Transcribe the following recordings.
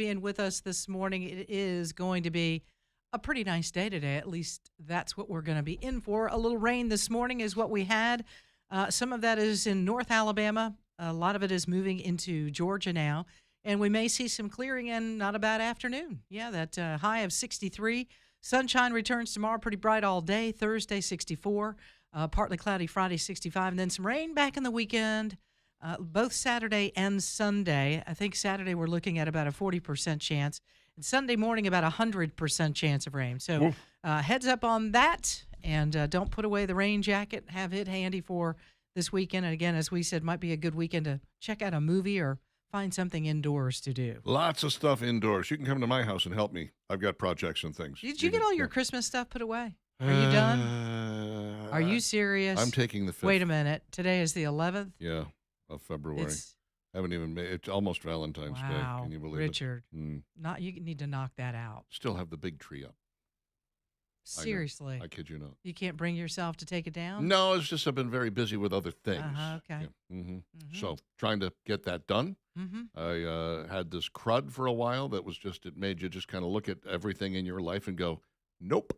being with us this morning. It is going to be a pretty nice day today. At least that's what we're going to be in for. A little rain this morning is what we had. Some of that is in North Alabama. A lot of it is moving into Georgia now. And we may see some clearing and not a bad afternoon. Yeah, that high of 63. Sunshine returns tomorrow, pretty bright all day. Thursday, 64. Partly cloudy Friday, 65. And then some rain back in the weekend, both Saturday and Sunday. I think Saturday we're looking at about a 40% chance. And Sunday morning, about a 100% chance of rain. So heads up on that. And don't put away the rain jacket. Have it handy for this weekend. And again, as we said, might be a good weekend to check out a movie or find something indoors to do. Lots of stuff indoors. You can come to my house and help me. I've got projects and things. Did you get all your Christmas stuff put away? Are you done? Are you serious? I'm taking the 5th. Wait a minute. Today is the 11th? Yeah, of February. Haven't even made it's almost Valentine's Day. Can you believe Richard, it? Richard. Not you need to knock that out. Still have the big tree up. Seriously. I kid you not. You can't bring yourself to take it down? No, it's just I've been very busy with other things. Okay. Yeah. So trying to get that done. I had this crud for a while that was just, it made you just kind of look at everything in your life and go, nope.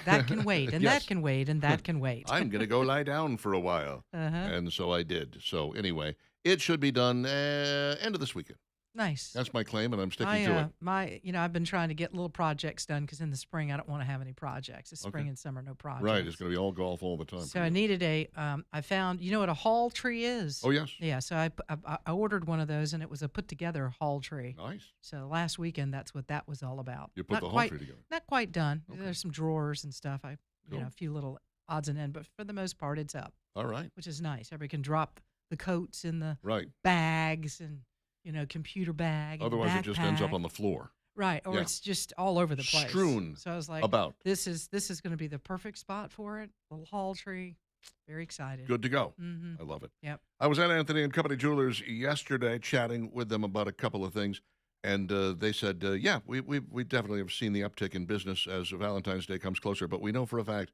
That can wait, and Yes. that can wait, and that can wait. I'm going to go lie down for a while. And so I did. So anyway, it should be done end of this weekend. Nice. That's my claim, and I'm sticking to it. I've been trying to get little projects done because in the spring I don't want to have any projects. It's spring and summer, no projects. Right. It's going to be all golf all the time. So I needed I found, you know what a hall tree is? Oh, yes. Yeah, so I ordered one of those, and it was a put-together hall tree. Nice. So last weekend, that's what that was all about. You put the whole tree together. Not quite done. Okay. There's some drawers and stuff. Cool. A few little odds and ends, but for the most part, it's up. All right. Which is nice. Everybody can drop the coats in the right bags and, computer bag. Otherwise, and it just ends up on the floor. Right, or it's just all over the place. Strewn. So I was like, about. This is going to be the perfect spot for it. Little hall tree. Very excited. Good to go. Mm-hmm. I love it. Yep. I was at Anthony and Company Jewelers yesterday chatting with them about a couple of things, and they said, we definitely have seen the uptick in business as Valentine's Day comes closer, but we know for a fact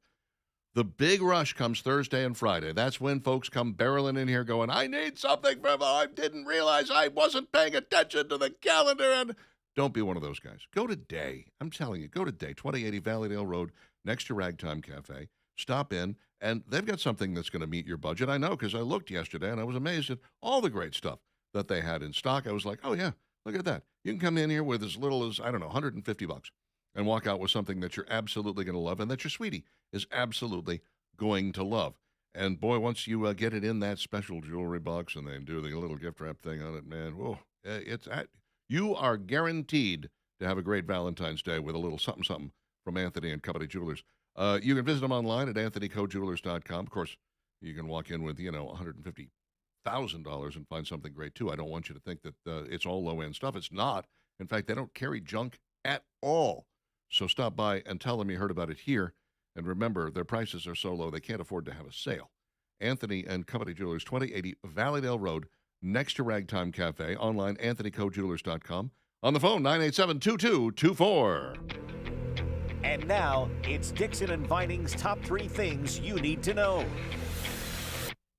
the big rush comes Thursday and Friday. That's when folks come barreling in here going, I need something I didn't realize I wasn't paying attention to the calendar. And don't be one of those guys. Go to Day. I'm telling you, go to Day, 2080 Valleydale Road, next to Ragtime Cafe. Stop in, and they've got something that's going to meet your budget. I know, because I looked yesterday, and I was amazed at all the great stuff that they had in stock. I was like, oh, yeah, look at that. You can come in here with as little as, $150 and walk out with something that you're absolutely going to love and that your sweetie is absolutely going to love. And, boy, once you get it in that special jewelry box and they do the little gift wrap thing on it, man, whoa, you are guaranteed to have a great Valentine's Day with a little something from Anthony and Company Jewelers. You can visit them online at anthonycojewelers.com. Of course, you can walk in with, $150,000 and find something great, too. I don't want you to think that it's all low-end stuff. It's not. In fact, they don't carry junk at all. So stop by and tell them you heard about it here. And remember, their prices are so low they can't afford to have a sale. Anthony and Company Jewelers, 2080 Valleydale Road, next to Ragtime Cafe. Online, anthonycojewelers.com. On the phone, 987-2224. And now, it's Dixon and Vining's top 3 things you need to know.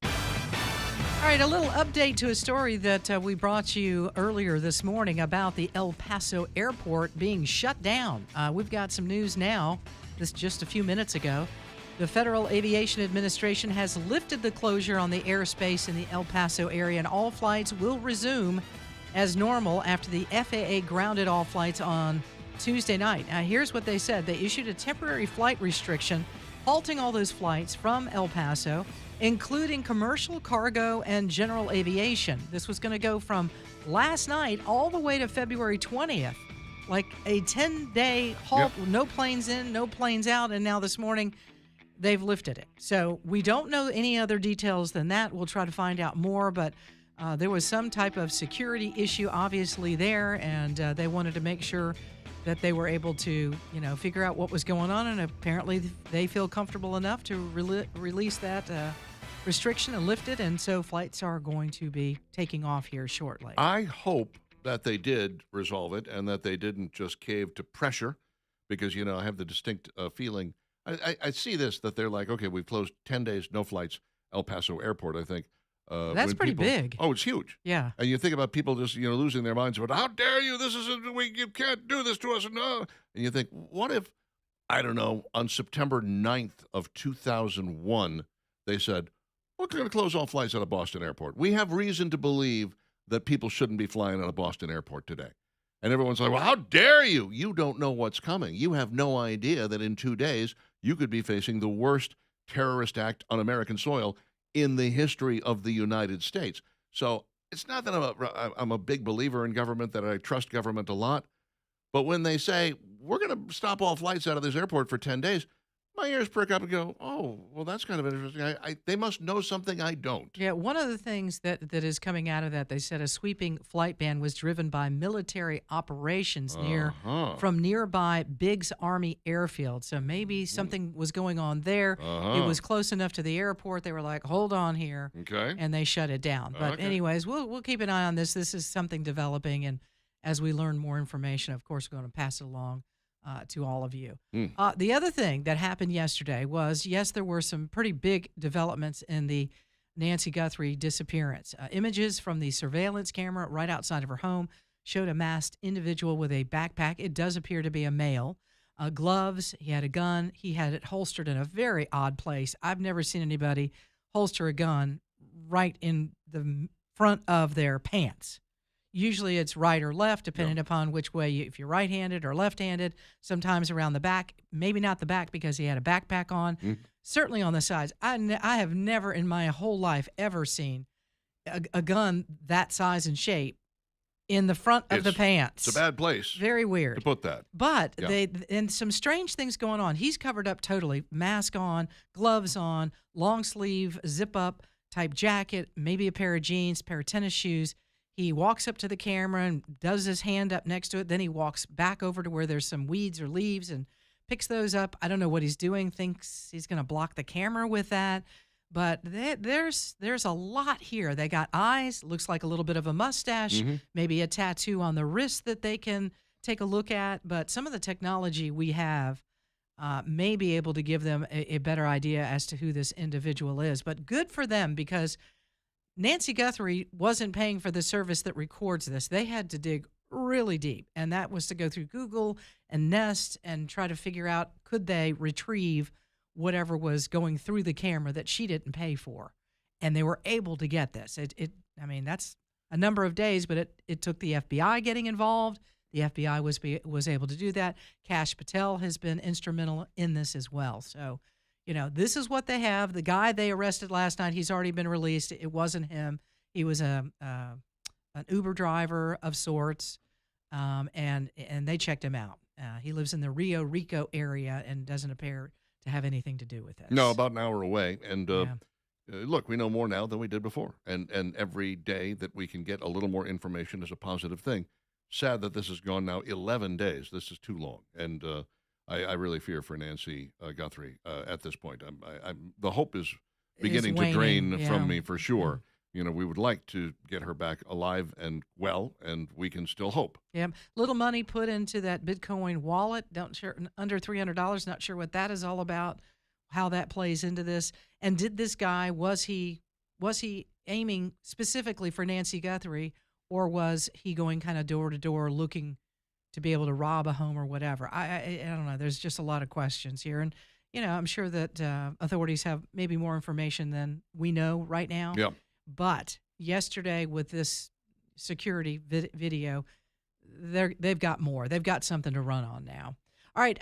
All right, a little update to a story that we brought you earlier this morning about the El Paso airport being shut down. We've got some news now, this just a few minutes ago. The Federal Aviation Administration has lifted the closure on the airspace in the El Paso area, and all flights will resume as normal after the FAA grounded all flights on Tuesday night. Now, here's what they said. They issued a temporary flight restriction, halting all those flights from El Paso, including commercial, cargo, and general aviation. This was going to go from last night all the way to February 20th, like a 10-day halt, no planes in, no planes out, and now this morning they've lifted it. So we don't know any other details than that. We'll try to find out more, but there was some type of security issue obviously there, and they wanted to make sure that they were able to, figure out what was going on, and apparently they feel comfortable enough to release that restriction and lift it, and so flights are going to be taking off here shortly. I hope that they did resolve it and that they didn't just cave to pressure, because, I have the distinct feeling. I see this, that they're like, okay, we've closed 10 days, no flights, El Paso Airport. I think, That's when pretty people- big. Oh, it's huge. Yeah. And you think about people just losing their minds about how dare you? This is you can't do this to us. No. And you think, what if I don't know on September 9th of 2001 they said we're going to close all flights out of Boston Airport. We have reason to believe that people shouldn't be flying out of Boston Airport today. And everyone's like, well, how dare you? You don't know what's coming. You have no idea that in 2 days you could be facing the worst terrorist act on American soil in the history of the United States. So it's not that I'm a big believer in government, that I trust government a lot. But when they say, we're going to stop all flights out of this airport for 10 days, my ears prick up and go, oh, well, that's kind of interesting. They must know something I don't. Yeah, one of the things that is coming out of that, they said a sweeping flight ban was driven by military operations from nearby Biggs Army Airfield. So maybe something was going on there. It was close enough to the airport. They were like, hold on here. Okay. And they shut it down. But anyways, we'll keep an eye on this. This is something developing. And as we learn more information, of course, we're going to pass it along to all of you. The other thing that happened yesterday was, yes, there were some pretty big developments in the Nancy Guthrie disappearance. Images from the surveillance camera right outside of her home showed a masked individual with a backpack. It does appear to be a male. Gloves, he had a gun. He had it holstered in a very odd place. I've never seen anybody holster a gun right in the front of their pants. Usually it's right or left, depending upon which way, if you're right-handed or left-handed, sometimes around the back, maybe not the back because he had a backpack on, certainly on the sides. I have never in my whole life ever seen a gun that size and shape in the front of the pants. It's a bad place. Very weird. To put that. But and some strange things going on. He's covered up totally, mask on, gloves on, long sleeve, zip up type jacket, maybe a pair of jeans, pair of tennis shoes. He walks up to the camera and does his hand up next to it. Then he walks back over to where there's some weeds or leaves and picks those up. I don't know what he's doing. Thinks he's going to block the camera with that. But there's a lot here. They got eyes. Looks like a little bit of a mustache. Maybe a tattoo on the wrist that they can take a look at. But some of the technology we have may be able to give them a better idea as to who this individual is. But good for them, because Nancy Guthrie wasn't paying for the service that records this. They had to dig really deep, and that was to go through Google and Nest and try to figure out, could they retrieve whatever was going through the camera that she didn't pay for. And they were able to get this. I mean, that's a number of days, but it took the FBI getting involved. The FBI was able to do that. Kash Patel has been instrumental in this as well. So, this is what they have. The guy they arrested last night, he's already been released. It wasn't him. He was an Uber driver of sorts, and they checked him out. He lives in the Rio Rico area and doesn't appear to have anything to do with this. No, about an hour away. And look, we know more now than we did before. And every day that we can get a little more information is a positive thing. Sad that this has gone now 11 days. This is too long. And I really fear for Nancy Guthrie at this point. The hope is beginning to drain from me for sure. We would like to get her back alive and well, and we can still hope. Yeah, little money put into that Bitcoin wallet. Under $300. Not sure what that is all about. How that plays into this. And did this guy, was he aiming specifically for Nancy Guthrie, or was he going kind of door to door looking to be able to rob a home or whatever? I don't know. There's just a lot of questions here. And, I'm sure that authorities have maybe more information than we know right now. Yeah. But yesterday with this security video, they've got more. They've got something to run on now. All right.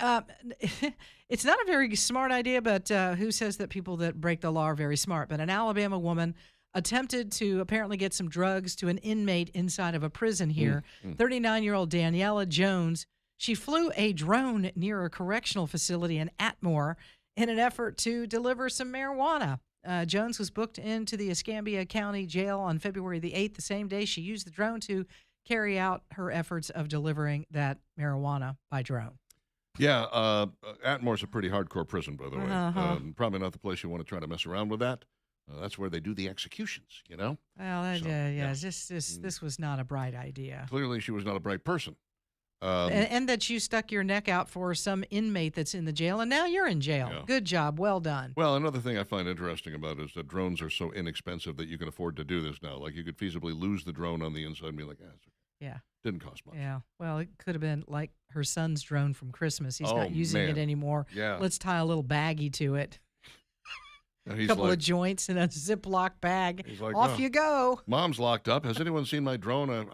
It's not a very smart idea, but who says that people that break the law are very smart? But an Alabama woman attempted to apparently get some drugs to an inmate inside of a prison here. 39-year-old Daniela Jones, she flew a drone near a correctional facility in Atmore in an effort to deliver some marijuana. Jones was booked into the Escambia County Jail on February the 8th, the same day she used the drone to carry out her efforts of delivering that marijuana by drone. Yeah, Atmore's a pretty hardcore prison, by the way. Probably not the place you want to try to mess around with that. That's where they do the executions, Well, this was not a bright idea. Clearly, she was not a bright person. And that you stuck your neck out for some inmate that's in the jail, and now you're in jail. Yeah. Good job. Well done. Well, another thing I find interesting about it is that drones are so inexpensive that you can afford to do this now. Like, you could feasibly lose the drone on the inside and be like, it's okay. Yeah. Didn't cost much. Yeah. Well, it could have been like her son's drone from Christmas. He's Oh, not using it man. anymore. Yeah. Let's tie a little baggie to it. And A he's couple like, of joints in a Ziploc bag. He's like, Off "Oh, you go. Mom's locked up. Has anyone seen my drone?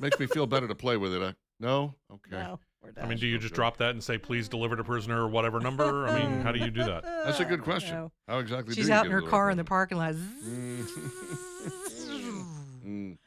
Makes me feel better to play with it. No? Okay. No, we're done. I mean, do you just drop that and say, please deliver to prisoner or whatever number? I mean, how do you do that? That's a good question. No. How exactly She's do you out get in her to the car right in the parking lot. Mm.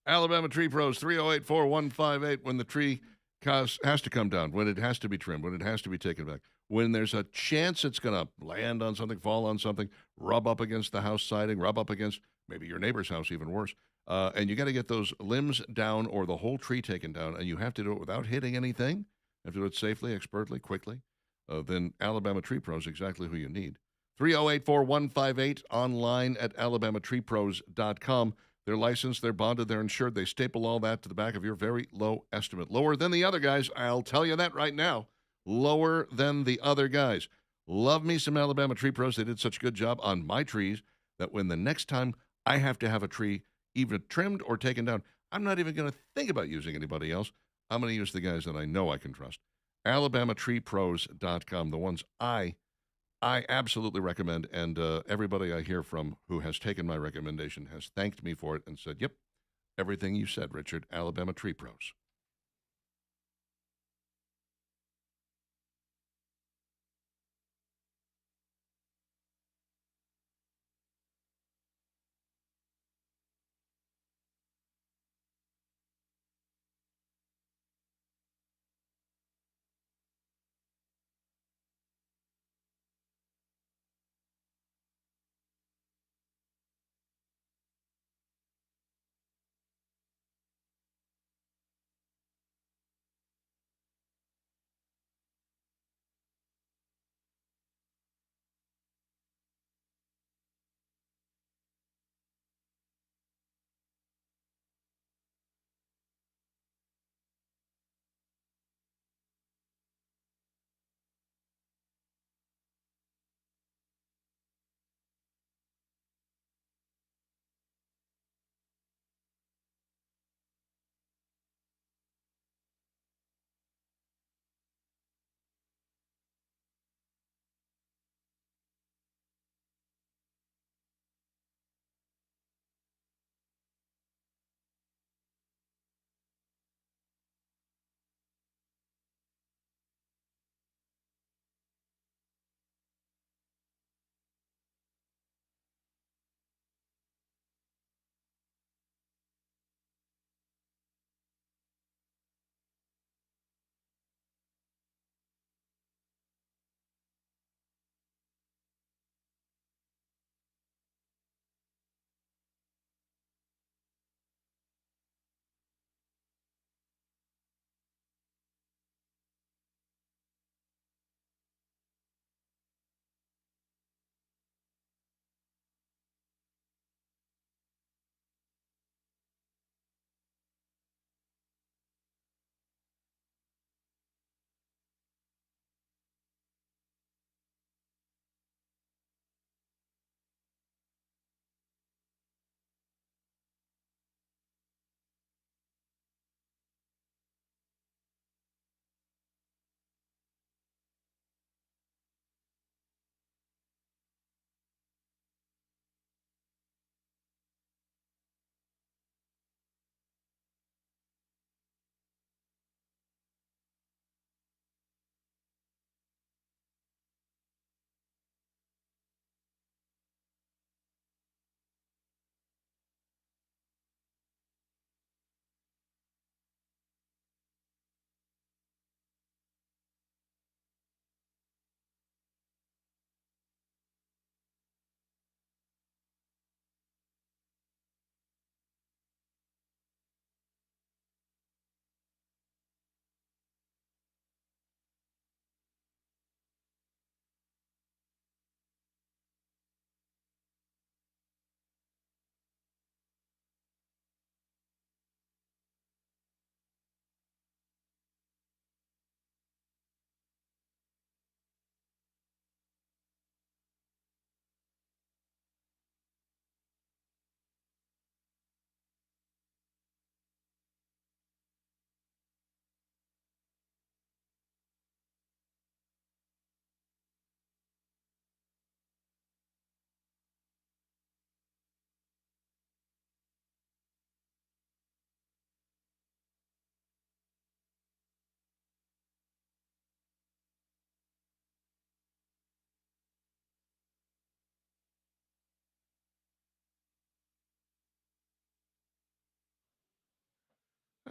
Alabama Tree Pros, 308-4158, when the tree has to come down, when it has to be trimmed, when it has to be taken back, when there's a chance it's going to land on something, fall on something, rub up against the house siding, rub up against maybe your neighbor's house, even worse. And you got to get those limbs down or the whole tree taken down, and you have to do it without hitting anything. You have to do it safely, expertly, quickly. Then Alabama Tree Pros is exactly who you need. 308-4158, online at alabamatreepros.com. They're licensed, they're bonded, they're insured. They staple all that to the back of your very low estimate. Lower than the other guys. I'll tell you that right now. Lower than the other guys. Love me some Alabama Tree Pros. They did such a good job on my trees that when the next time I have to have a tree either trimmed or taken down, I'm not even going to think about using anybody else. I'm going to use the guys that I know I can trust. alabamatreepros.com, the ones I absolutely recommend, and everybody I hear from who has taken my recommendation has thanked me for it and said, yep, everything you said, Richard, Alabama Tree Pros.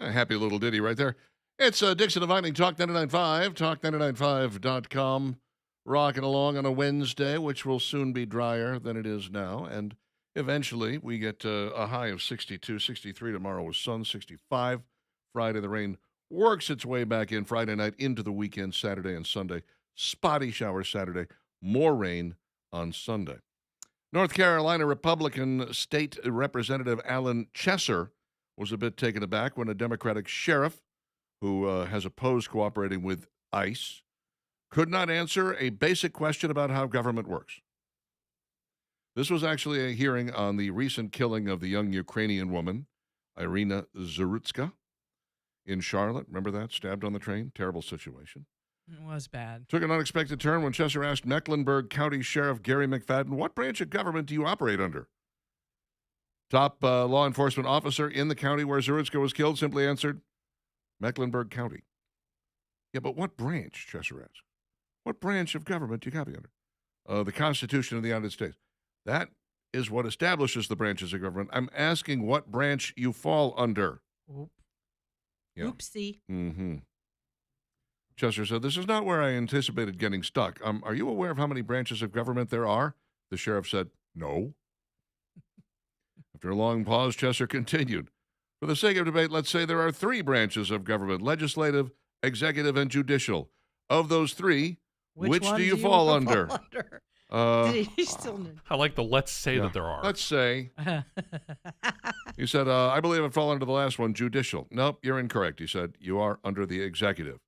A happy little ditty right there. It's Dixon and Vining, Talk 99.5, talk995.com. Rocking along on a Wednesday, which will soon be drier than it is now. And eventually we get a high of 62, 63 tomorrow with sun, 65. Friday, the rain works its way back in Friday night into the weekend, Saturday and Sunday. Spotty showers Saturday, more rain on Sunday. North Carolina Republican State Representative Alan Chesser was a bit taken aback when a Democratic sheriff who has opposed cooperating with ICE could not answer a basic question about how government works. This was actually a hearing on the recent killing of the young Ukrainian woman, Irina Zarutska, in Charlotte. Remember that? Stabbed on the train? Terrible situation. It was bad. Took an unexpected turn when Chesser asked Mecklenburg County Sheriff Gary McFadden, what branch of government do you operate under? Top law enforcement officer in the county where Zarutska was killed simply answered, Mecklenburg County. Yeah, but what branch, Chesser asked. What branch of government do you copy under? The Constitution of the United States. That is what establishes the branches of government. I'm asking what branch you fall under. Oop. Yeah. Oopsie. Mm-hmm. Chesser said, this is not where I anticipated getting stuck. Are you aware of how many branches of government there are? The sheriff said, no. After a long pause, Chesser continued. For the sake of debate, let's say there are 3 branches of government, legislative, executive, and judicial. Of those 3, which do you fall under? I like the let's say that there are. Let's say. He said, I believe I fall under the last one, judicial. Nope, you're incorrect. He said, you are under the executive.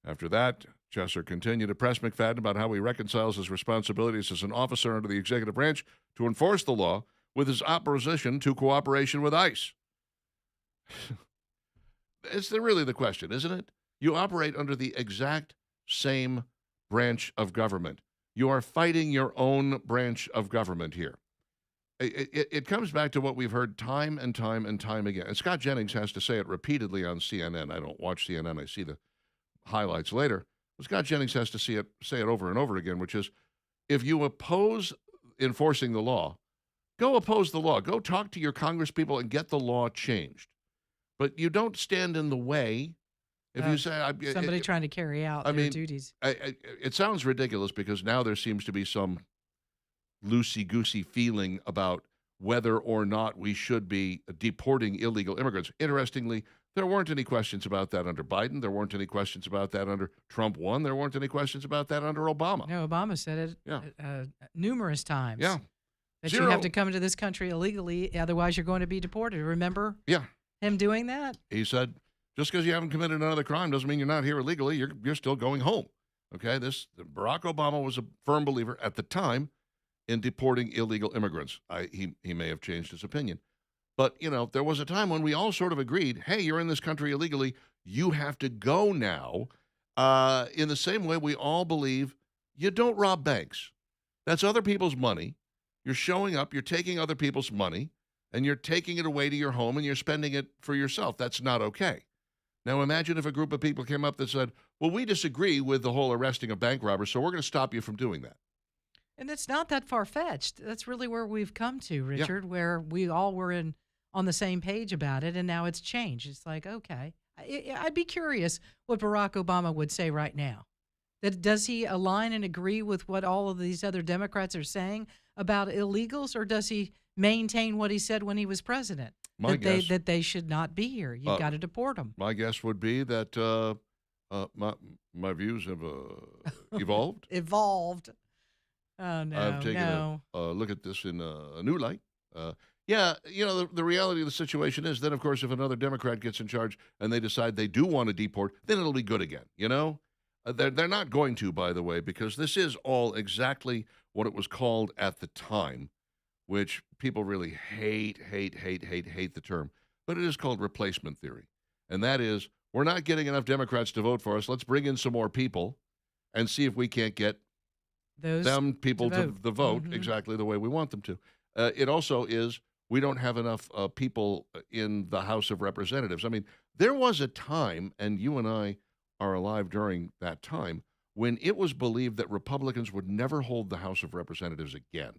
After that, Chesser continued to press McFadden about how he reconciles his responsibilities as an officer under the executive branch to enforce the law with his opposition to cooperation with ICE. It's really the question, isn't it? You operate under the exact same branch of government. You are fighting your own branch of government here. It comes back to what we've heard time and time and time again. And Scott Jennings has to say it repeatedly on CNN. I don't watch CNN. I see the highlights later. But Scott Jennings has to say it over and over again, which is, if you oppose enforcing the law, go oppose the law. Go talk to your congresspeople and get the law changed. But you don't stand in the way. If you say somebody trying to carry out their duties. It sounds ridiculous because now there seems to be some loosey-goosey feeling about whether or not we should be deporting illegal immigrants. Interestingly, there weren't any questions about that under Biden. There weren't any questions about that under Trump 1. There weren't any questions about that under Obama. No, Obama said it numerous times. Yeah. That you have to come to this country illegally, otherwise you're going to be deported. Remember him doing that? He said, just because you haven't committed another crime doesn't mean you're not here illegally. You're still going home. Okay? Barack Obama was a firm believer at the time in deporting illegal immigrants. He may have changed his opinion. But, there was a time when we all sort of agreed, hey, you're in this country illegally. You have to go now. In the same way, we all believe you don't rob banks. That's other people's money. You're showing up, you're taking other people's money, and you're taking it away to your home, and you're spending it for yourself. That's not okay. Now, imagine if a group of people came up that said, well, we disagree with the whole arresting of bank robbers, so we're going to stop you from doing that. And it's not that far-fetched. That's really where we've come to, Richard, where we all were on the same page about it, and now it's changed. It's like, okay. I'd be curious what Barack Obama would say right now. Does he align and agree with what all of these other Democrats are saying about illegals, or does he maintain what he said when he was president? That they should not be here. You've got to deport them. My guess would be that my views have evolved. Evolved. Oh, no. I've taken a look at this in a new light. The reality of the situation is then, of course, if another Democrat gets in charge and they decide they do want to deport, then it'll be good again, They're not going to, by the way, because this is all exactly what it was called at the time, which people really hate the term. But it is called replacement theory. And that is, we're not getting enough Democrats to vote for us. Let's bring in some more people and see if we can't get them people to the vote exactly the way we want them to. It also is, we don't have enough people in the House of Representatives. I mean, there was a time, and you and I are alive during that time, when it was believed that Republicans would never hold the House of Representatives again.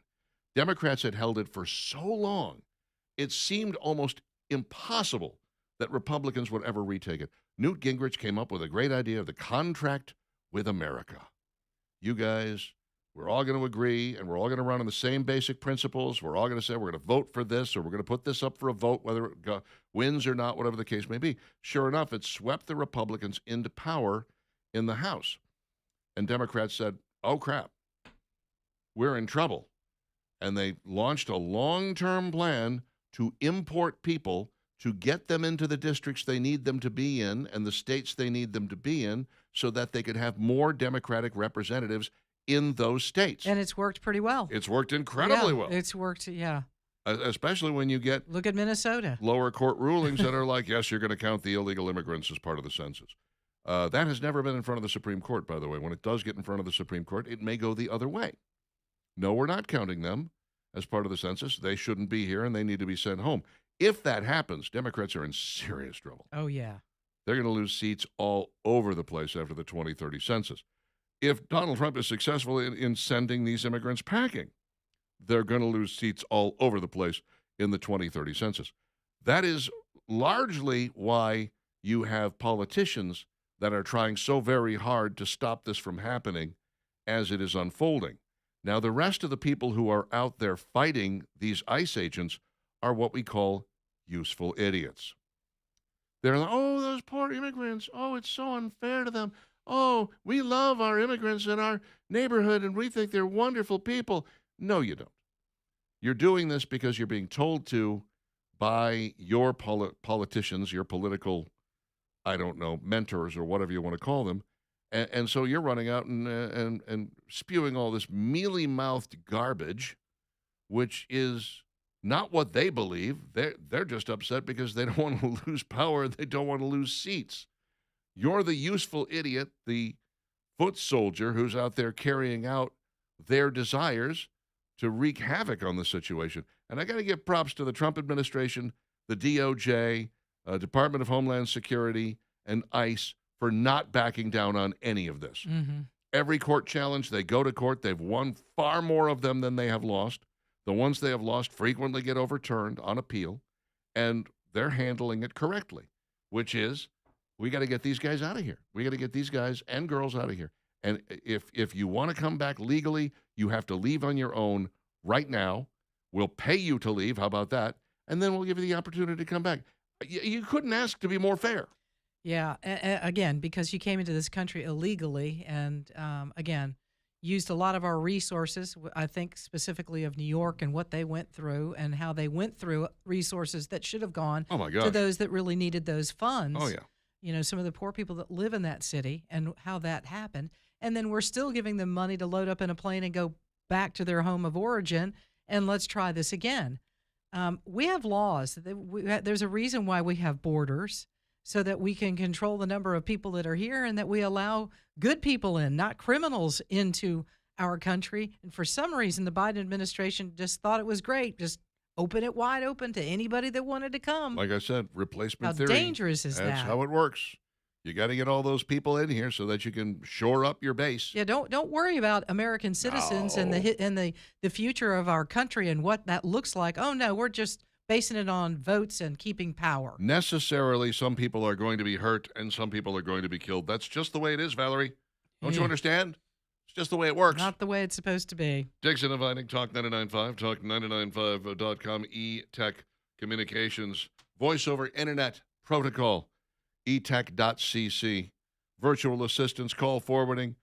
Democrats had held it for so long, it seemed almost impossible that Republicans would ever retake it. Newt Gingrich came up with a great idea of the contract with America. You guys, we're all going to agree, and we're all going to run on the same basic principles. We're all going to say we're going to vote for this, or we're going to put this up for a vote, whether it wins or not, whatever the case may be. Sure enough, it swept the Republicans into power in the House. And Democrats said, oh, crap, we're in trouble. And they launched a long-term plan to import people to get them into the districts they need them to be in and the states they need them to be in so that they could have more Democratic representatives in those states. And it's worked pretty well. It's worked incredibly well. It's worked, yeah. Especially when you get Look at Minnesota. lower court rulings that are like, yes, you're going to count the illegal immigrants as part of the census. That has never been in front of the Supreme Court, by the way. When it does get in front of the Supreme Court, it may go the other way. No, we're not counting them as part of the census. They shouldn't be here, and they need to be sent home. If that happens, Democrats are in serious trouble. Oh, yeah. They're going to lose seats all over the place after the 2030 census. If Donald Trump is successful in sending these immigrants packing, they're going to lose seats all over the place in the 2030 census. That is largely why you have politicians that are trying so very hard to stop this from happening as it is unfolding. Now, the rest of the people who are out there fighting these ICE agents are what we call useful idiots. They're like, oh, those poor immigrants. Oh, it's so unfair to them. Oh, we love our immigrants in our neighborhood, and we think they're wonderful people. No, you don't. You're doing this because you're being told to by your politicians, your political, I don't know, mentors or whatever you want to call them. And so you're running out and spewing all this mealy-mouthed garbage, which is not what they believe. They're just upset because they don't want to lose power. They don't want to lose seats. You're the useful idiot, the foot soldier who's out there carrying out their desires to wreak havoc on the situation. And I got to give props to the Trump administration, the DOJ, Department of Homeland Security, and ICE for not backing down on any of this. Mm-hmm. Every court challenge, they go to court. They've won far more of them than they have lost. The ones they have lost frequently get overturned on appeal, and they're handling it correctly, which is, we got to get these guys out of here. We got to get these guys and girls out of here. And if you want to come back legally, you have to leave on your own right now. We'll pay you to leave. How about that? And then we'll give you the opportunity to come back. You couldn't ask to be more fair. Yeah, again, because you came into this country illegally and, again, used a lot of our resources, I think specifically of New York and what they went through and how they went through resources that should have gone to those that really needed those funds. Oh, yeah. You know, some of the poor people that live in that city and how that happened. And then we're still giving them money to load up in a plane and go back to their home of origin, and let's try this again. We have laws. There's a reason why we have borders, so that we can control the number of people that are here and that we allow good people in, not criminals, into our country. And for some reason, the Biden administration just thought it was great. Just open it wide open to anybody that wanted to come. Like I said, replacement How theory. dangerous is that? That's how it works. You got to get all those people in here so that you can shore up your base. Yeah, don't worry about American citizens and the future of our country and what that looks like. Oh, no, we're just basing it on votes and keeping power. Necessarily, some people are going to be hurt and some people are going to be killed. That's just the way it is, Valerie. Don't you understand? It's just the way it works. Not the way it's supposed to be. Dixon inviting Talk 99.5, Talk995.com, E-Tech Communications, Voice over Internet Protocol, etech.cc, virtual assistance, call forwarding,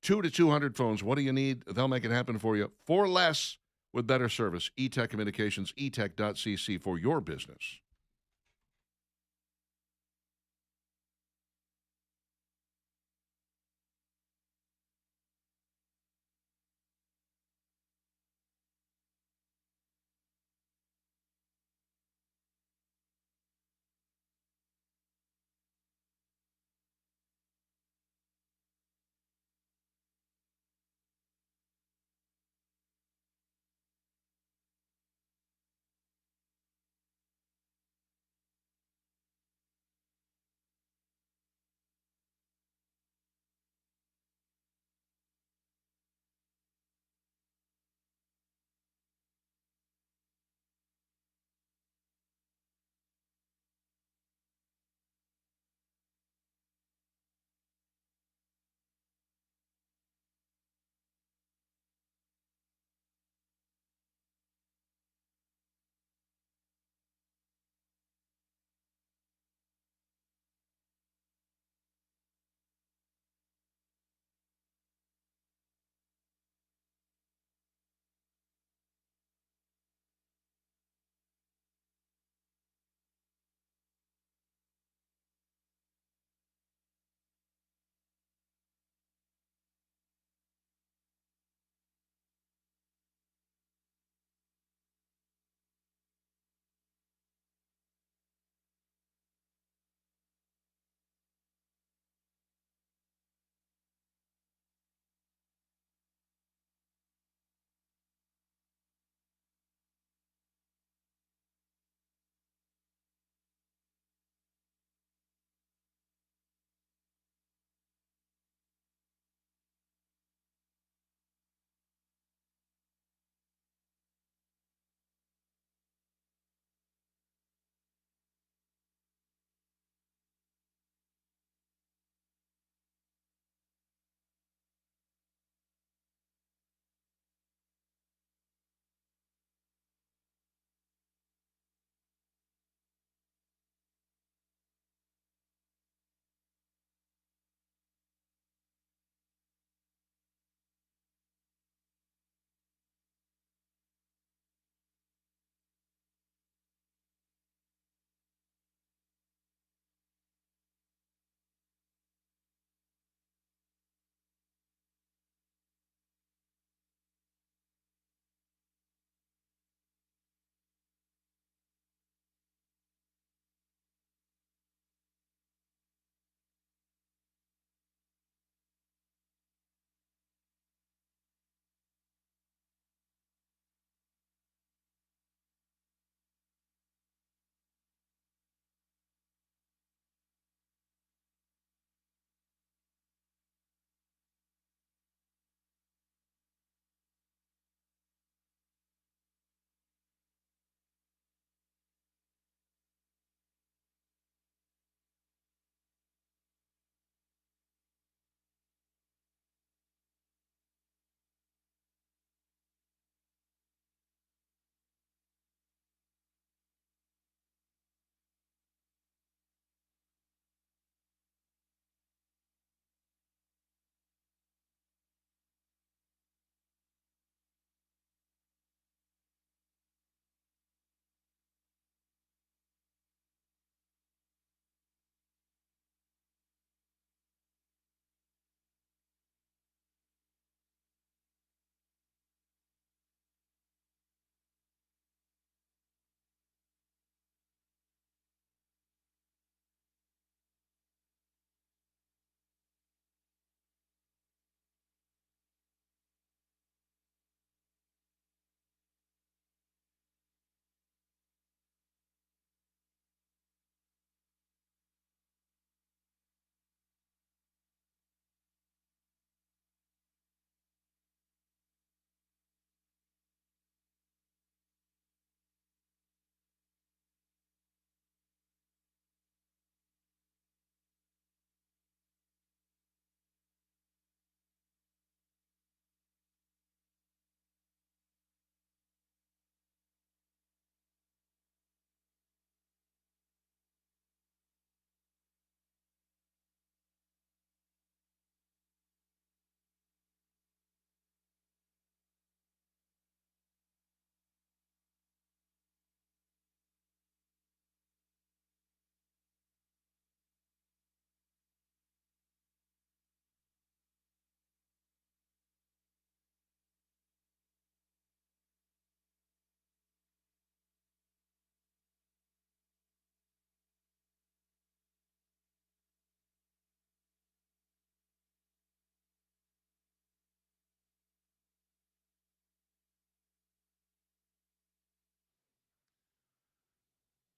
2 to 200 phones. What do you need? They'll make it happen for you for less with better service. E-Tech Communications, etech.cc for your business.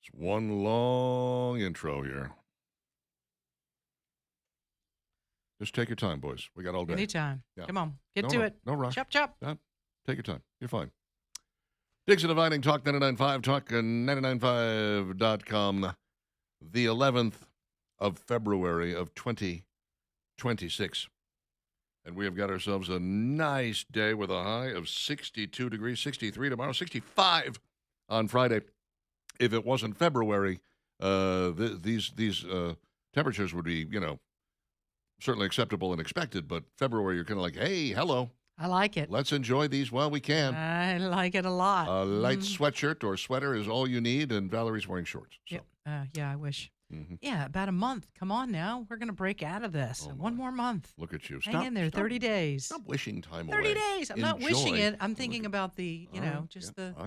It's one long intro here. Just take your time, boys. We got all day. Anytime. Yeah. Come on. Get No, to no, it. no rush. Chop, chop. Take your time. You're fine. Dixon Dividing Talk 99.5, talk995.com. The 11th of February of 2026. And we have got ourselves a nice day with a high of 62 degrees, 63 tomorrow, 65 on Friday. If it wasn't February, these temperatures would be, certainly acceptable and expected. But February, you're kind of like, hey, hello. I like it. Let's enjoy these while we can. I like it a lot. A light sweatshirt or sweater is all you need, and Valerie's wearing shorts. So. Yeah, I wish. Mm-hmm. Yeah, about a month. Come on now. We're going to break out of this. Oh, One more month. Look at you. Hang in there. 30 days. Stop wishing time 30 away. days. I'm not wishing Enjoy. it. I'm thinking about the, I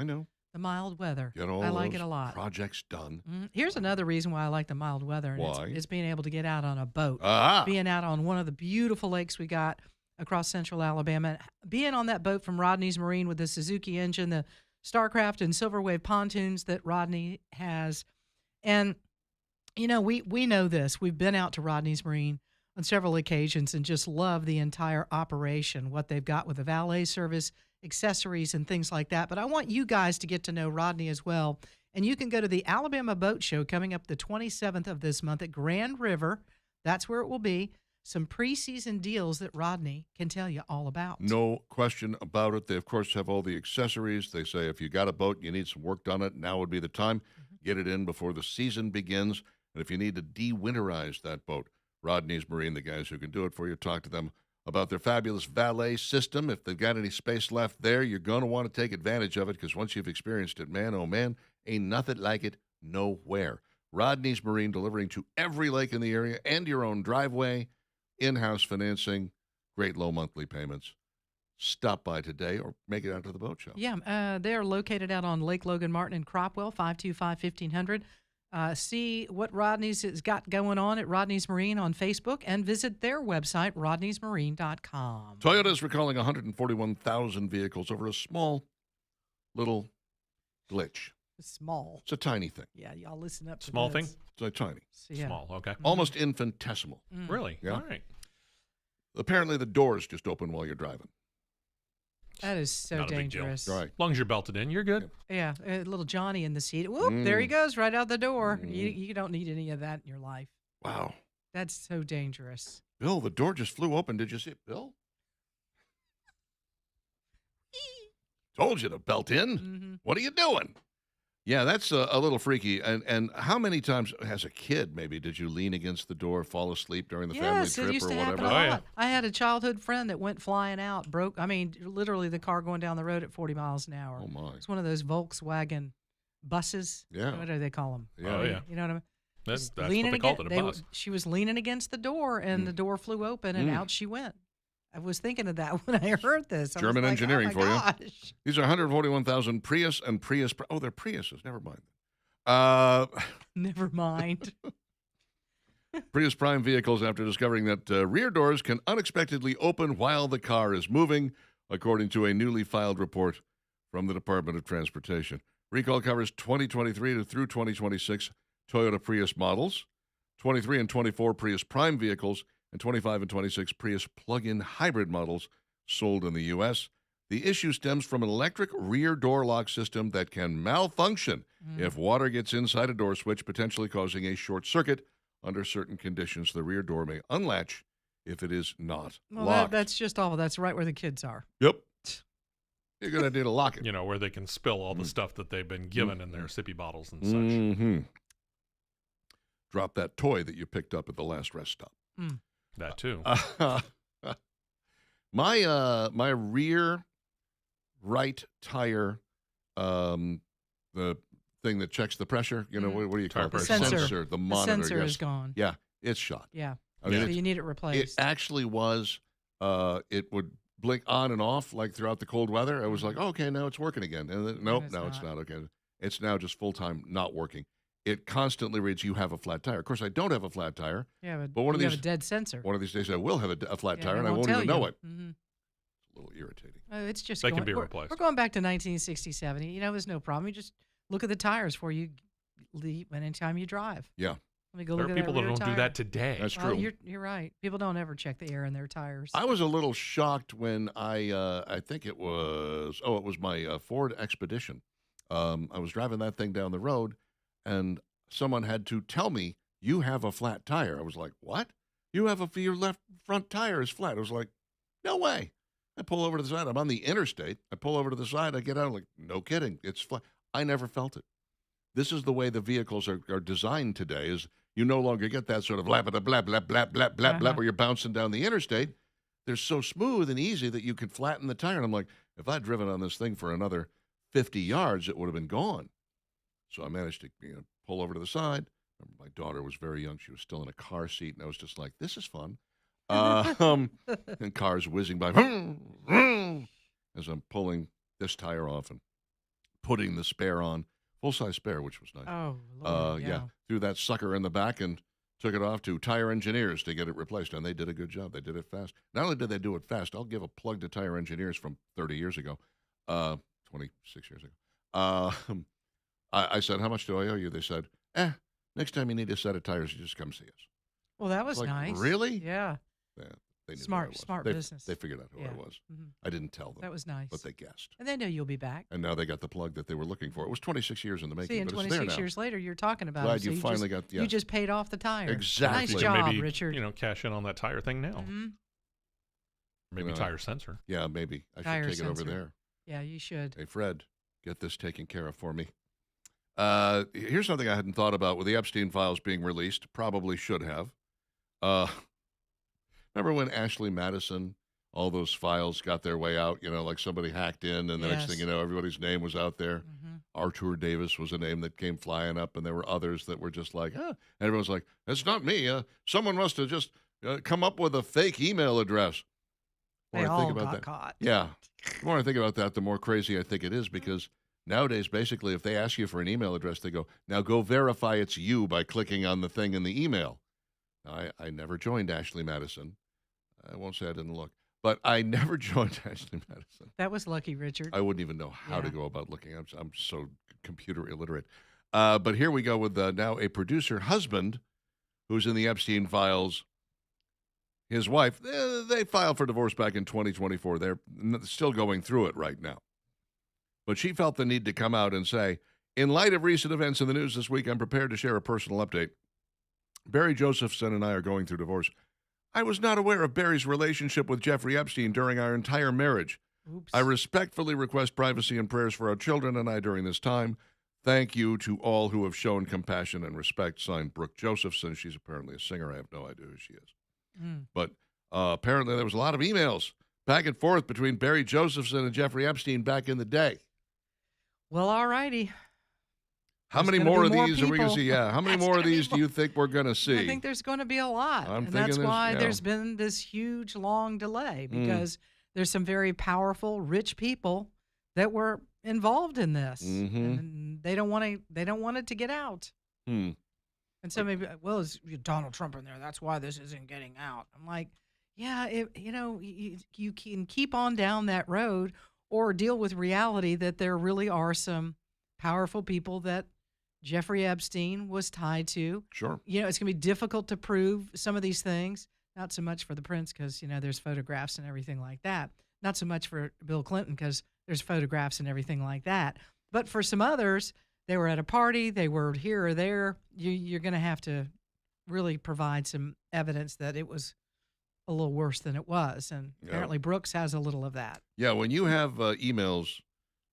know. the mild weather. Get all I like those it a lot. projects done. Here's another reason why I like the mild weather. And Why? It's being able to get out on a boat. Ah, Being out on one of the beautiful lakes we got across central Alabama. Being on that boat from Rodney's Marine with the Suzuki engine, the Starcraft and Silver Wave pontoons that Rodney has. And, we know this. We've been out to Rodney's Marine on several occasions and just love the entire operation, what they've got with the valet service, accessories, and things like that. But I want you guys to get to know Rodney as well. And you can go to the Alabama Boat Show coming up the 27th of this month at Grand River. That's where it will be. Some preseason deals that Rodney can tell you all about. no question about it. They, of course, have all the accessories. They say if you got a boat, you need some work done it, now would be the time. Get it in before the season begins. And if you need to de-winterize that boat, Rodney's Marine, the guys who can do it for you, talk to them about their fabulous valet system. If they've got any space left there, you're going to want to take advantage of it because once you've experienced it, man, oh man, ain't nothing like it nowhere. Rodney's Marine, delivering to every lake in the area and your own driveway, in-house financing, great low monthly payments. Stop by today or make it out to the boat show. Yeah, they're located out on Lake Logan Martin in Cropwell, 525-1500. See what Rodney's has got going on at Rodney's Marine on Facebook and visit their website, rodneysmarine.com. Toyota's recalling 141,000 vehicles over a small little glitch. Small. It's a tiny thing. Yeah, y'all listen up. to Small this. thing? It's like tiny. So, yeah. Small, okay. Almost infinitesimal. Really? Yeah. All right. Apparently the doors just open while you're driving. That is so Not a big deal. dangerous. Right. As long as you're belted in, you're good. Yeah, little Johnny in the seat. Whoop, there he goes, right out the door. Mm. You don't need any of that in your life. Wow. That's so dangerous. Bill, the door just flew open. Did you see it, Bill? Told you to belt in. Mm-hmm. What are you doing? Yeah, that's a little freaky. And how many times as a kid, maybe, did you lean against the door, fall asleep during the family Yes, it trip used or to happen whatever? a Oh, yeah. lot. I had a childhood friend that went flying out, literally the car going down the road at 40 miles an hour. Oh, my. It's one of those Volkswagen buses. Yeah. What do they call them? Yeah. Oh, yeah. You know what I mean? That's Just what leaning they called against- it, a bus. She was leaning against the door, and the door flew open, and out she went. I was thinking of that when I heard this. I was German like, engineering oh my for you. gosh. These are 141,000 Prius and Prius. Oh, they're Priuses. Never mind. Never mind. Prius Prime vehicles after discovering that rear doors can unexpectedly open while the car is moving, according to a newly filed report from the Department of Transportation. Recall covers 2023 through 2026 Toyota Prius models, 23 and 24 Prius Prime vehicles, and 25 and 26 Prius plug-in hybrid models sold in the U.S. The issue stems from an electric rear door lock system that can malfunction if water gets inside a door switch, potentially causing a short circuit. Under certain conditions, the rear door may unlatch if it is not Well, locked. that's just awful. That's right where the kids are. Yep. A good idea to lock it. You know, where they can spill all the stuff that they've been given in their sippy bottles and such. Mm-hmm. Drop that toy that you picked up at the last rest stop. That too. My rear right tire, the thing that checks the pressure, what do you call Tire it? pressure. Sensor. The monitor. The sensor yes. is gone. Yeah, it's shot. Yeah. I mean, So it's- you need it It replaced. actually was, it would blink on and off like throughout the cold weather. I was like, okay, now it's working again. And then, nope, it's now it's not. not. Okay. It's now just full-time not working. It constantly reads, you have a flat tire. Of course, I don't have a flat tire. Yeah, but one of you these- have a dead sensor. One of these days I will have a flat Yeah, tire, they and I won't tell even know you. it. Mhm. It's a little irritating. It's just They can going, be we're- replaced. We're going back to 1960, 70. There's no problem. You just look at the tires before you anytime you drive. Yeah, Let me go There look are at people that that rear don't do tire. that today. that's Well, true. you're right. People don't ever check the air in their tires. I was a little shocked when I think it was my Ford Expedition. I was driving that thing down the road, and someone had to tell me, "You have a flat tire." I was like, "What? Your left front tire is flat." I was like, "No way." I pull over to the side. I'm on the interstate. I pull over to the side. I get out. I'm like, "No kidding, it's flat." I never felt it. This is the way the vehicles are designed today. Is you no longer get that sort of blah blah blah blah blah blah blah blah where you're bouncing down the interstate. They're so smooth and easy that you can flatten the tire. And I'm like, if I'd driven on this thing for another 50 yards, it would have been gone. So I managed to pull over to the side. My daughter was very young. She was still in a car seat, and I was just like, this is fun. And cars whizzing by as I'm pulling this tire off and putting the spare on. Full-size spare, which was nice. Oh, Lord, Yeah, threw that sucker in the back and took it off to Tire Engineers to get it replaced, and they did a good job. They did it fast. Not only did they do it fast, I'll give a plug to Tire Engineers from 30 years ago, 26 years ago. I said, how much do I owe you? They said, next time you need a set of tires, you just come see us. Well, that was Like, nice. really? Yeah. Yeah, they knew who I Smart was. business. They figured out who I was. Mhm. I didn't tell them. That was nice. But they guessed. And they know you'll be back. And now they got the plug that they were looking for. It was 26 years in the making, See, and but it's there 26 now. years later, you're talking about Glad it. So you finally got. Yeah. You just paid off the tire. Exactly. Nice job, maybe, Richard. Cash in on that tire thing now. Mhm. Maybe You know, tire sensor. Yeah, maybe I Tire should take it over sensor. there. Yeah, you should. Hey, Fred, get this taken care of for me. Here's something I hadn't thought about with the Epstein files being released. Probably should have. Remember when Ashley Madison, all those files got their way out? Like somebody hacked in, and the next thing Yes. you know, everybody's name was out there. Mm-hmm. Artur Davis was a name that came flying up, and there were others that were just like, And everyone's like, "It's not me. Someone must have just come up with a fake email address." The They more I think all about got that, caught. yeah. The more I think about that, the more crazy I think it is, because nowadays, basically, if they ask you for an email address, they go, "Now go verify it's you by clicking on the thing in the email." Now, I never joined Ashley Madison. I won't say I didn't look, but I never joined Ashley Madison. That was lucky, Richard. I wouldn't even know how to Yeah. go about looking. I'm so computer illiterate. But here we go with now a producer husband who's in the Epstein files. His wife, they filed for divorce back in 2024. They're still going through it right now. But she felt the need to come out and say, in light of recent events in the news this week, I'm prepared to share a personal update. Barry Josephson and I are going through divorce. I was not aware of Barry's relationship with Jeffrey Epstein during our entire marriage. Oops. I respectfully request privacy and prayers for our children and I during this time. Thank you to all who have shown compassion and respect. Signed, Brooke Josephson. She's apparently a singer. I have no idea who she is. Mm. But apparently there was a lot of emails back and forth between Barry Josephson and Jeffrey Epstein back in the day. Well, all righty. How There's many gonna more be of more these are we going to people. see? Yeah. How many That's more of gonna be these do you think we're going to see? I think there's going to be a lot. I'm And thinking that's there's- why yeah. there's been this huge, long delay, Mm. because there's some very powerful, rich people that were involved in this. Mhm. And they don't want it to get out. Hmm. And so maybe, well, it's Donald Trump in there. That's why this isn't getting out. I'm like, yeah, you can keep on down that road or deal with reality that there really are some powerful people that Jeffrey Epstein was tied to. Sure. It's going to be difficult to prove some of these things. Not so much for the prince because, there's photographs and everything like that. Not so much for Bill Clinton because there's photographs and everything like that. But for some others, they were at a party, they were here or there. You're going to have to really provide some evidence that it was a little worse than it was. And Yeah. apparently Brooks has a little of that. Yeah, when you have emails,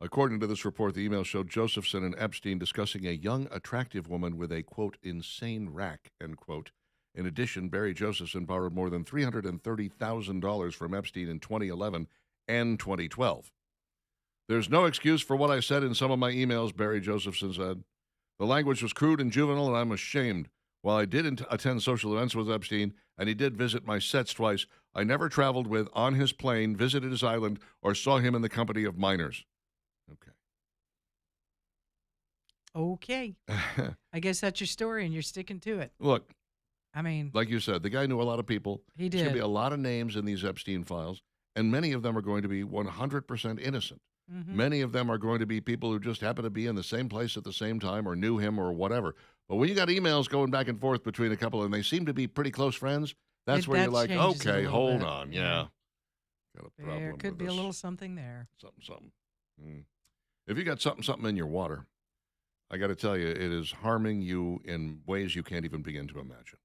according to this report, the email showed Josephson and Epstein discussing a young, attractive woman with a, quote, insane rack, end quote. In addition, Barry Josephson borrowed more than $330,000 from Epstein in 2011 and 2012. There's no excuse for what I said in some of my emails, Barry Josephson said. The language was crude and juvenile, and I'm ashamed. While I did attend social events with Epstein, and he did visit my sets twice, I never traveled with on his plane, visited his island, or saw him in the company of minors. Okay. Okay. I guess that's your story and you're sticking to it. Look, I mean, like you said, the guy knew a lot of people. he There's going to did. be a lot of names in these Epstein files, and many of them are going to be 100% innocent. Many of them are going to be people who just happen to be in the same place at the same time or knew him or whatever. But when you got emails going back and forth between a couple and they seem to be pretty close friends, that's where That you're like, changes it a okay, little hold bit. on. Yeah. Yeah. Got a problem There could with be a this. little something there. Something. If you got something in your water, I got to tell you, it is harming you in ways you can't even begin to imagine.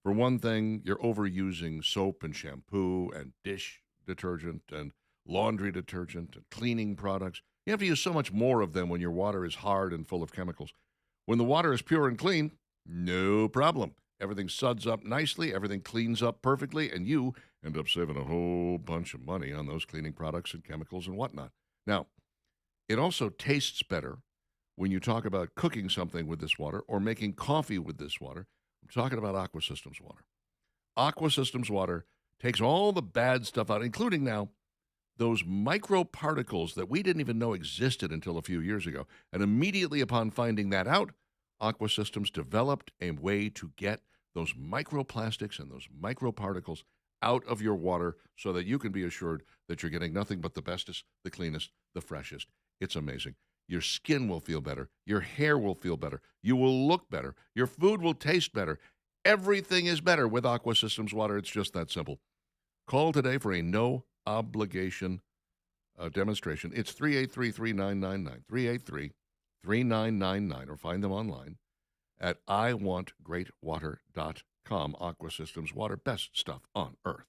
For one thing, you're overusing soap and shampoo and dish detergent and laundry detergent and cleaning products. You have to use so much more of them when your water is hard and full of chemicals. When the water is pure and clean, no problem. Everything suds up nicely, everything cleans up perfectly, and you end up saving a whole bunch of money on those cleaning products and chemicals and whatnot. Now, it also tastes better when you talk about cooking something with this water or making coffee with this water. I'm talking about Aqua Systems water. Aqua Systems water takes all the bad stuff out, including now those microparticles that we didn't even know existed until a few years ago. And immediately upon finding that out, Aqua Systems developed a way to get those microplastics and those microparticles out of your water so that you can be assured that you're getting nothing but the bestest, the cleanest, the freshest. It's amazing. Your skin will feel better. Your hair will feel better. You will look better. Your food will taste better. Everything is better with Aqua Systems water. It's just that simple. Call today for a no-obligation demonstration. It's 383-3999, 383-3999, or find them online at iwantgreatwater.com. Aqua Systems water, best stuff on earth.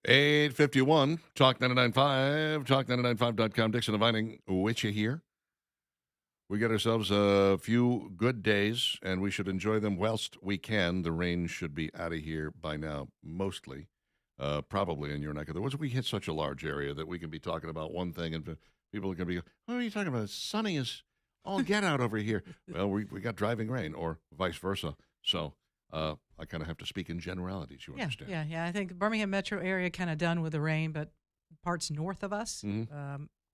8:51, Talk 99.5, talk995.com. Dixon and Vining with you here. We got ourselves a few good days, and we should enjoy them whilst we can. The rain should be out of here by now, mostly. Probably in your neck of the woods. We hit such a large area that we can be talking about one thing, and people are going to be, what are you talking about? It's sunny as all get out over here. Well, we got driving rain, or vice versa. So I kind of have to speak in generalities, you understand? Yeah. I think the Birmingham metro area kind of done with the rain, but parts north of us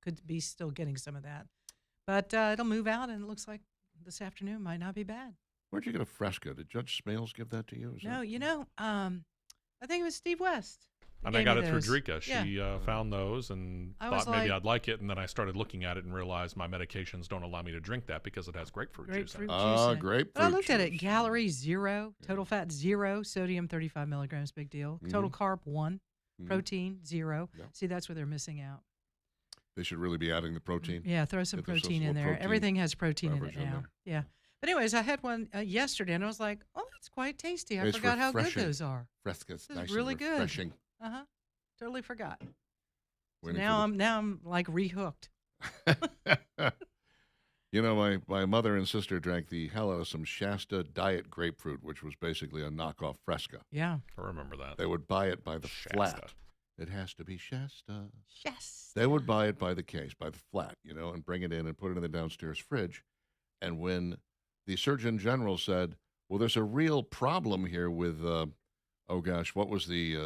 could be still getting some of that. But it'll move out, and it looks like this afternoon might not be bad. Where'd you get a Fresca? Did Judge Smales give that to you? No, I think it was Steve West. And I got it through Drika. She found those and thought maybe I'd like it. And then I started looking at it and realized my medications don't allow me to drink that because it has grapefruit juice in it. Grapefruit But I looked at it. Calorie 0, total fat 0, sodium 35 milligrams, big deal. Total carb 1, protein 0. Yeah. See, that's where they're missing out. They should really be adding the protein. Yeah, throw some protein in there. Everything has protein in it now. Yeah. But anyways, I had one yesterday, and I was like, oh, that's quite tasty. I forgot how good those are. Fresca's This nice is really and good. refreshing. Totally forgot. So Waiting now I'm like rehooked. You know, my mother and sister drank the hell out of some Shasta Diet Grapefruit, which was basically a knockoff Fresca. Yeah. I remember that. They would buy it by the Shasta. flat. It has to be Shasta. Yes. They would buy it by the case, by the flat, and bring it in and put it in the downstairs fridge. And when the Surgeon General said, well, there's a real problem here with, what was the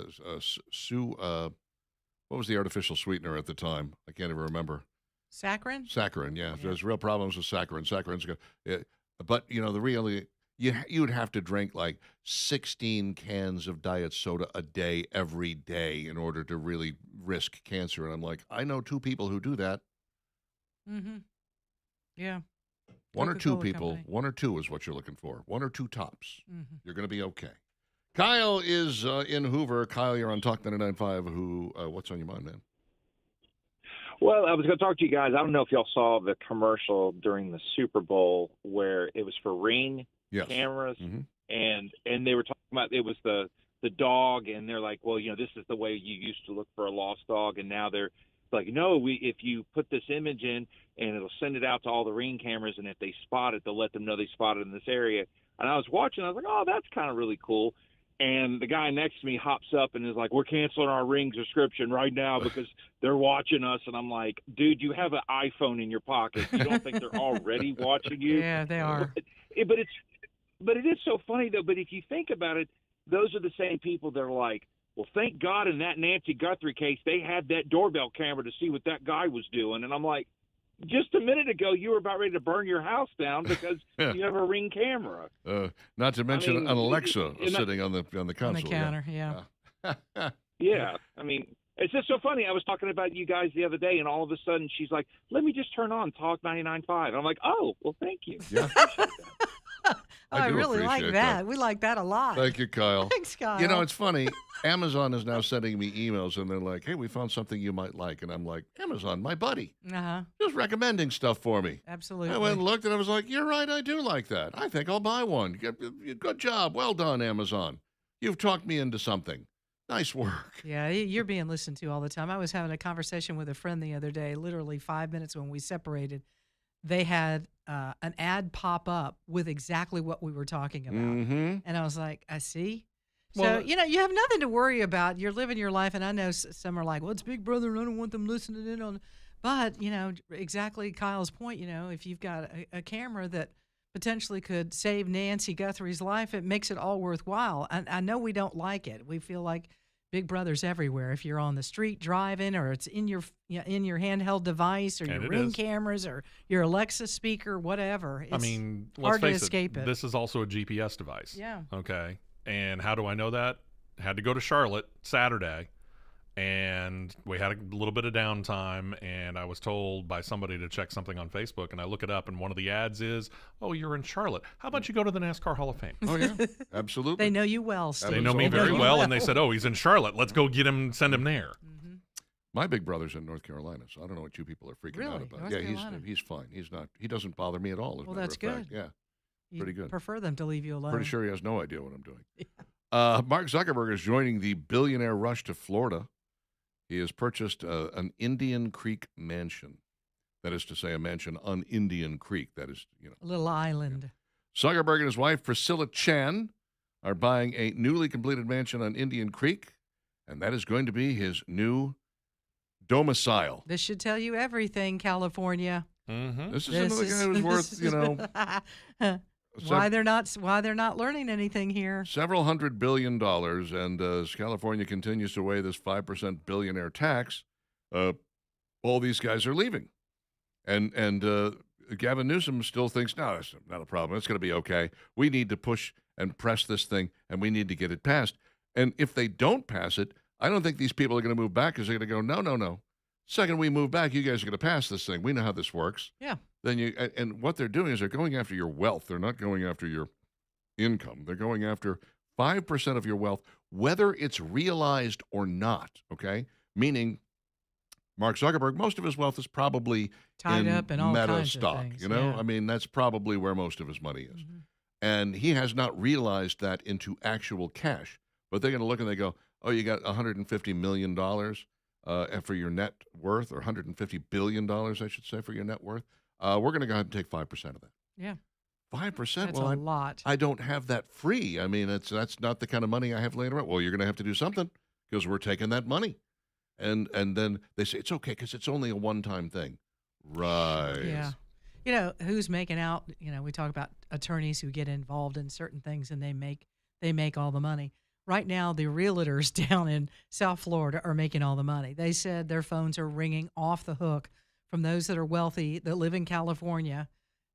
what was the artificial sweetener at the time? I can't even remember. Saccharin? Saccharin, yeah. There's real problems with saccharin. But, you'd have to drink like 16 cans of diet soda a day every day in order to really risk cancer. And I'm like, I know 2 people who do that. Mm-hmm. Yeah. One or two Coca-Cola people. Company. 1 or 2 is what you're looking for. 1 or 2 tops. Mm-hmm. You're going to be okay. Kyle is in Hoover. Kyle, you're on Talk 99.5. What's on your mind, man? Well, I was going to talk to you guys. I don't know if y'all saw the commercial during the Super Bowl where it was for Ring cameras, and they were talking about it was the dog, and they're like, well, this is the way you used to look for a lost dog, and now they're like, no, if you put this image in, and it'll send it out to all the Ring cameras, and if they spot it, they'll let them know they spotted in this area. And I was watching, I was like, oh, that's kind of really cool. And the guy next to me hops up and is like, we're canceling our Ring subscription right now because they're watching us. And I'm like, dude, you have an iPhone in your pocket. You don't think they're already watching you? Yeah, they are. But it is so funny, though. But if you think about it, those are the same people that are like, well, thank God in that Nancy Guthrie case, they had that doorbell camera to see what that guy was doing. And I'm like, just a minute ago, you were about ready to burn your house down because you have a Ring camera. Not to mention an Alexa sitting on the console. On the counter, yeah. Yeah. I mean, it's just so funny. I was talking about you guys the other day, and all of a sudden she's like, let me just turn on Talk 99.5. I'm like, oh, well, thank you. Yeah. I really like appreciate that. We like that a lot. Thank you, Kyle. Thanks, Kyle. It's funny. Amazon is now sending me emails, and they're like, hey, we found something you might like. And I'm like, Amazon, my buddy, just recommending stuff for me. Absolutely. I went and looked, and I was like, you're right, I do like that. I think I'll buy one. Good job. Well done, Amazon. You've talked me into something. Nice work. Yeah, you're being listened to all the time. I was having a conversation with a friend the other day, literally 5 minutes when we separated. They had an ad pop up with exactly what we were talking about. Mm-hmm. And I was like, I see. Well, So, you have nothing to worry about. You're living your life. And I know some are like, well, it's Big Brother and I don't want them listening in on. But, exactly Kyle's point, if you've got a camera that potentially could save Nancy Guthrie's life, it makes it all worthwhile. I know we don't like it. We feel like Big Brother's everywhere. If you're on the street driving, or it's in your handheld device, or And your it Ring is. cameras, or your Alexa speaker, whatever. It's let's hard to face escape it. This is also a GPS device. Yeah. Okay. And how do I know that? Had to go to Charlotte Saturday, and we had a little bit of downtime, and I was told by somebody to check something on Facebook, and I look it up, and one of the ads is, oh, you're in Charlotte. How about you go to the NASCAR Hall of Fame? Oh, yeah, absolutely. They know you well, Steve. They know me very well, and they said, oh, he's in Charlotte. Let's go get him, send him there. Mm-hmm. My big brother's in North Carolina, so I don't know what you people are freaking out Really? about. North Yeah, Carolina? he's fine. He's not. He doesn't bother me at all. As a Well, matter that's of fact. good. Yeah, You pretty good. prefer them to leave you alone. pretty sure he has no idea what I'm doing. Mark Zuckerberg is joining the billionaire rush to Florida. He has purchased an Indian Creek mansion. That is to say, a mansion on Indian Creek. That is, a little island. Zuckerberg and his wife, Priscilla Chan, are buying a newly completed mansion on Indian Creek, and that is going to be his new domicile. This should tell you everything, California. Mm-hmm. This is another guy who's worth, why they're not learning anything here. Several $100 billion, and as California continues to weigh this 5% billionaire tax, all these guys are leaving. And Gavin Newsom still thinks, no, that's not a problem. It's going to be okay. We need to push and press this thing, and we need to get it passed. And if they don't pass it, I don't think these people are going to move back because they're going to go, no. Second we move back, you guys are going to pass this thing. We know how this works. Yeah. Then and what they're doing is they're going after your wealth. They're not going after your income. They're going after 5% of your wealth, whether it's realized or not, okay? Meaning Mark Zuckerberg, most of his wealth is probably tied up in all Meta kinds stock, of things. you know? Yeah. I mean, that's probably where most of his money is. Mm-hmm. And he has not realized that into actual cash. But they're going to look and they go, oh, you got $150 million for your net worth, or $150 billion, I should say, for your net worth. We're going to go ahead and take 5% of that. Yeah. 5%? That's a lot. I don't have that free. I mean, that's not the kind of money I have laying around. Well, you're going to have to do something because we're taking that money. And then they say, it's okay because it's only a one-time thing. Right. Yeah. You know, who's making out, we talk about attorneys who get involved in certain things and they make all the money. Right now, the realtors down in South Florida are making all the money. They said their phones are ringing off the hook from those that are wealthy that live in California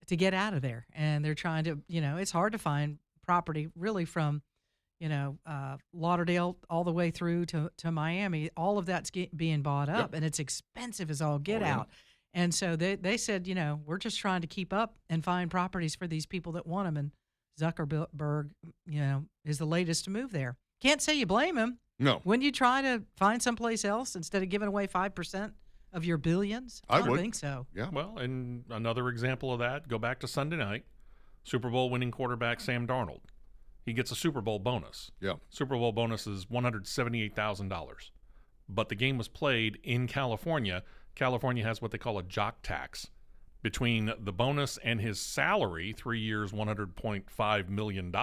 to get out of there. And they're trying to, it's hard to find property really from, Lauderdale all the way through to Miami. All of that's being bought up, and it's expensive as all get out. And so they said, we're just trying to keep up and find properties for these people that want them. And Zuckerberg, is the latest to move there. Can't say you blame him. No. Wouldn't you try to find someplace else instead of giving away 5% of your billions? I would think so. Yeah. Well, and another example of that, go back to Sunday night, Super Bowl winning quarterback Sam Darnold. He gets a Super Bowl bonus. Yeah. Super Bowl bonus is $178,000. But the game was played in California. California has what they call a jock tax. Between the bonus and his salary, 3 years, $100.5 million,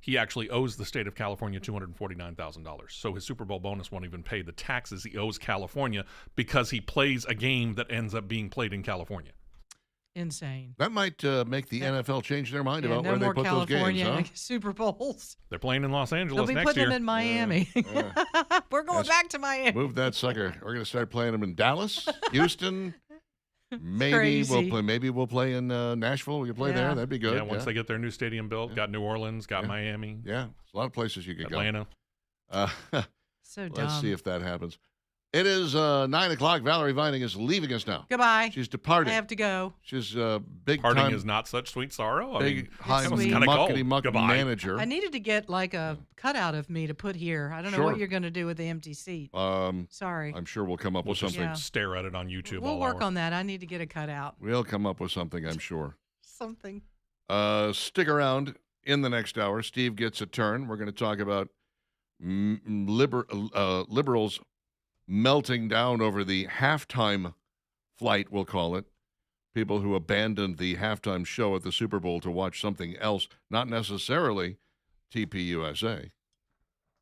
he actually owes the state of California $249,000. So his Super Bowl bonus won't even pay the taxes he owes California because he plays a game that ends up being played in California. Insane. That might make the NFL change their mind about no where they more put California those games, huh? Super Bowls. They're playing in Los Angeles They'll be next putting year. them in Miami. We're going back to Miami. Move that sucker. We're going to start playing them in Dallas, Houston. Maybe crazy. we'll play in Nashville. We can play there. That'd be good. Yeah, once they get their new stadium built, got New Orleans, got Miami. Yeah, there's a lot of places you could Atlanta. go. So dumb. Let's see if that happens. It is 9 o'clock. Valerie Vining is leaving us now. Goodbye. She's departing. I have to go. She's big Parting time. is not such sweet sorrow. Big high sweet. muckety-muck Goodbye. manager. I needed to get like a cutout of me to put here. I don't know Sure. what you're going to do with the empty seat. Sorry. I'm sure we'll come up We'll with just something. stare at it on YouTube We'll all work hour. on that. I need to get a cutout. We'll come up with something, I'm sure. Something. Stick around in the next hour. Steve gets a turn. We're going to talk about liberals melting down over the halftime flight, we'll call it. People who abandoned the halftime show at the Super Bowl to watch something else, not necessarily TPUSA.